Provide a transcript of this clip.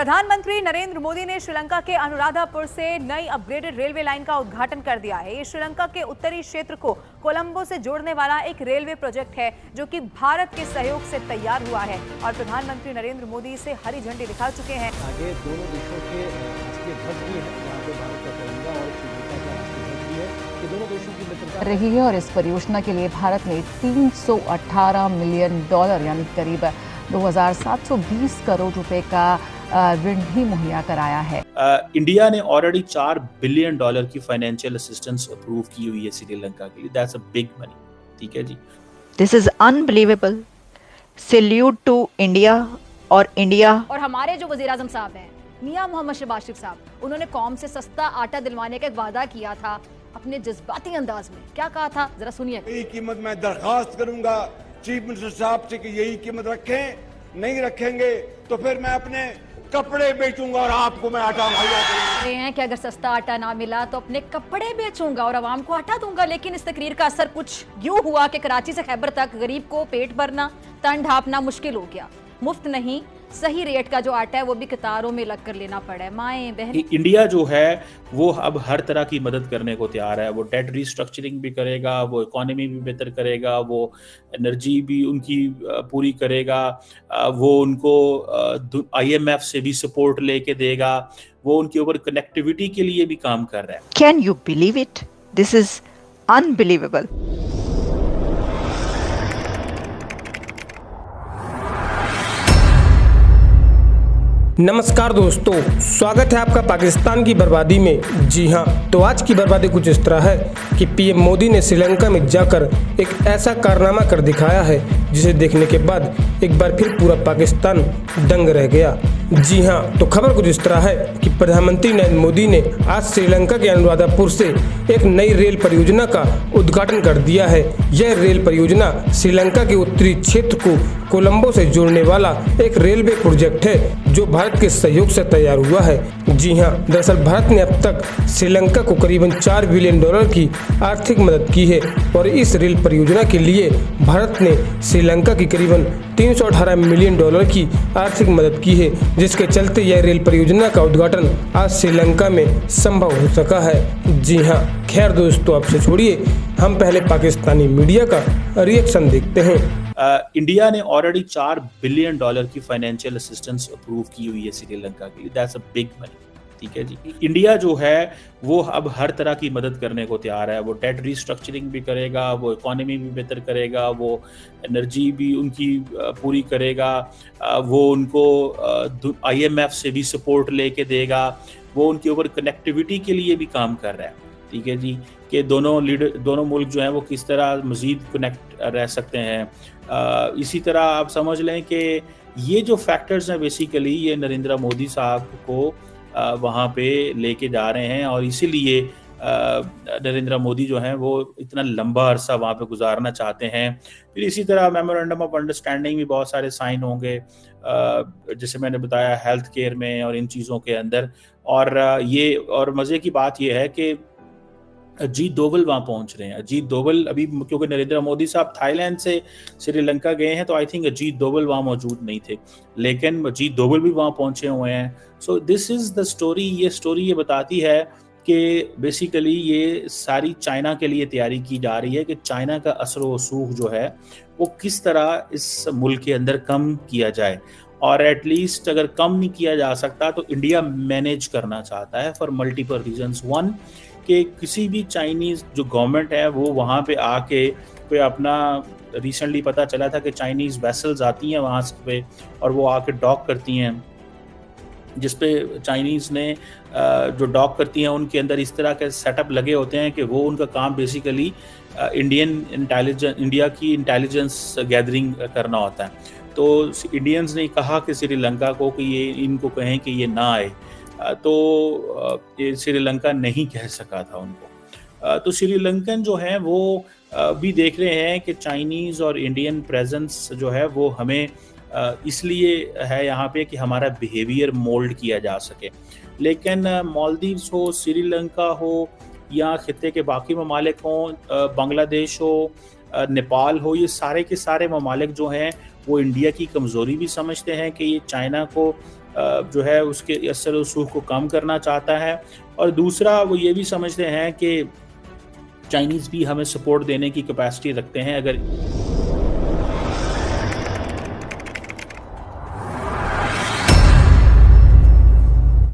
प्रधानमंत्री नरेंद्र मोदी ने श्रीलंका के अनुराधापुर से नई अपग्रेडेड रेलवे लाइन का उद्घाटन कर दिया है। ये श्रीलंका के उत्तरी क्षेत्र को कोलंबो से जोड़ने वाला एक रेलवे प्रोजेक्ट है जो कि भारत के सहयोग से तैयार हुआ है और प्रधानमंत्री नरेंद्र मोदी इसे हरी झंडी दिखा चुके हैं। आगे दोनों देशों के राष्ट्रीय ध्वज भी है, यहाँ पे भारत का तिरंगा और श्रीलंका का राष्ट्रीय ध्वज भी है। ये दोनों देशों की मित्रता रही है और इस परियोजना के लिए भारत ने $318 मिलियन यानी करीब 2,720 करोड़ रुपए का ऋण भी मुहैया कराया है। इंडिया ने ऑलरेडी $4 बिलियन की फाइनेंशियल असिस्टेंस अप्रूव की हुई है श्रीलंका के लिए। That's a big money. ठीक है जी, this is unbelievable. Salute to India और हमारे जो वजीर आजम साहब हैं मियां मोहम्मद शहबाज शरीफ साहब, उन्होंने कौम से सस्ता आटा दिलवाने का एक वादा किया था अपने जज्बाती अंदाज में। क्या कहा था जरा सुनिए। यही कीमत मैं दरखास्त करूंगा चीफ मिनिस्टर साहब से कि यही कीमत रखें, नहीं रखेंगे तो फिर मैं अपने कपड़े बेचूंगा और आपको मैं आटा मुहैया करूंगा। हैं कि अगर सस्ता आटा ना मिला तो अपने कपड़े बेचूंगा और आवाम को आटा दूंगा। लेकिन इस तकरीर का असर कुछ यूं हुआ कि कराची से खैबर तक गरीब को पेट भरना, तन ढापना मुश्किल हो गया। मुफ्त नहीं, सही रेट का जो आटा है वो भी कतारों में लग कर लेना पड़ा है। माएं बहन, इंडिया जो है वो अब हर तरह की मदद करने को तैयार है। वो डेट रिस्ट्रक्चरिंग भी करेगा, वो इकोनॉमी भी बेहतर करेगा, वो एनर्जी भी उनकी पूरी करेगा, वो उनको IMF से भी सपोर्ट लेके देगा, वो उनके ऊपर कनेक्टिविटी के लिए भी काम कर रहा है। Can you believe it? This is unbelievable. नमस्कार दोस्तों, स्वागत है आपका पाकिस्तान की बर्बादी में। जी हाँ, तो आज की बर्बादी कुछ इस तरह है कि पीएम मोदी ने श्रीलंका में जाकर एक ऐसा कारनामा कर दिखाया है जिसे देखने के बाद एक बार फिर पूरा पाकिस्तान दंग रह गया। जी हाँ, तो खबर कुछ इस तरह है कि प्रधानमंत्री नरेंद्र मोदी ने आज श्रीलंका के अनुराधापुर से एक नई रेल परियोजना का उद्घाटन कर दिया है। यह रेल परियोजना श्रीलंका के उत्तरी क्षेत्र को कोलंबो से जोड़ने वाला एक रेलवे प्रोजेक्ट है जो भारत के सहयोग से तैयार हुआ है। जी हाँ, दरअसल भारत ने अब तक श्रीलंका को करीबन $4 बिलियन की आर्थिक मदद की है और इस रेल परियोजना के लिए भारत ने श्रीलंका की करीबन $318 मिलियन की आर्थिक मदद की है, जिसके चलते यह रेल परियोजना का उद्घाटन आज श्रीलंका में संभव हो सका है। जी हाँ, खैर दोस्तों, आपसे छोड़िए, हम पहले पाकिस्तानी मीडिया का रिएक्शन देखते हैं। इंडिया ने ऑलरेडी $4 बिलियन की फाइनेंशियल असिस्टेंस अप्रूव की हुई है श्रीलंका के लिए। That's a big money. ठीक है जी, इंडिया जो है वो अब हर तरह की मदद करने को तैयार है। वो डेट रिस्ट्रक्चरिंग भी करेगा, वो इकोनॉमी भी बेहतर करेगा, वो एनर्जी भी उनकी पूरी करेगा, वो उनको IMF से भी सपोर्ट लेके देगा, वो उनके ऊपर कनेक्टिविटी के लिए भी काम कर रहा है। ठीक है जी, कि दोनों मुल्क जो हैं वो किस तरह मज़ीद कनेक्ट रह सकते हैं। इसी तरह आप समझ लें कि ये जो फैक्टर्स हैं बेसिकली ये नरेंद्र मोदी साहब को वहाँ पे लेके जा रहे हैं और इसीलिए नरेंद्र मोदी जो हैं वो इतना लंबा अरसा वहाँ पे गुजारना चाहते हैं। फिर इसी तरह मेमोरेंडम ऑफ अंडरस्टैंडिंग भी बहुत सारे साइन होंगे, जैसे मैंने बताया हेल्थ केयर में और इन चीज़ों के अंदर। और मज़े की बात ये है कि अजीत डोभाल वहाँ पहुँच रहे हैं। अजीत डोभाल अभी, क्योंकि नरेंद्र मोदी साहब थाईलैंड से श्रीलंका गए हैं तो आई थिंक अजीत डोभाल वहाँ मौजूद नहीं थे, लेकिन अजीत डोभाल भी वहाँ पहुँचे हुए हैं। So this is the story. ये स्टोरी ये बताती है कि बेसिकली ये सारी चाइना के लिए तैयारी की जा रही है कि चाइना का असर व रसूख जो है वो किस तरह इस मुल्क के अंदर कम किया जाए, और एटलीस्ट अगर कम नहीं किया जा सकता तो इंडिया मैनेज करना चाहता है फॉर मल्टीपल रीजंस। वन, कि किसी भी चाइनीज़ जो गवर्नमेंट है वो वहाँ पे आके कोई अपना, रिसेंटली पता चला था कि चाइनीज़ वेसल्स आती हैं वहाँ पे और वो आके डॉक करती हैं, जिस पे चाइनीज़ ने जो डॉक करती हैं उनके अंदर इस तरह के सेटअप लगे होते हैं कि वो उनका काम बेसिकली इंडिया की इंटेलिजेंस गैदरिंग करना होता है। तो इंडियंस ने कहा कि श्रीलंका को कि ये इनको कहें कि ये ना आए, तो ये श्रीलंका नहीं कह सका था उनको। तो श्रीलंकन जो है वो भी देख रहे हैं कि चाइनीज़ और इंडियन प्रेजेंस जो है वो हमें इसलिए है यहाँ पे कि हमारा बिहेवियर मोल्ड किया जा सके। लेकिन मालदीव्स हो, श्रीलंका हो या खित्ते के बाकी ममालिक हों, बांग्लादेश हो, नेपाल हो, ये सारे के सारे ममालिक जो हैं वो इंडिया की कमज़ोरी भी समझते हैं कि ये चाइना को जो है उसके असर रसूख को कम करना चाहता है। और दूसरा वो ये भी समझते हैं कि चाइनीज़ भी हमें सपोर्ट देने की कैपेसिटी रखते हैं। अगर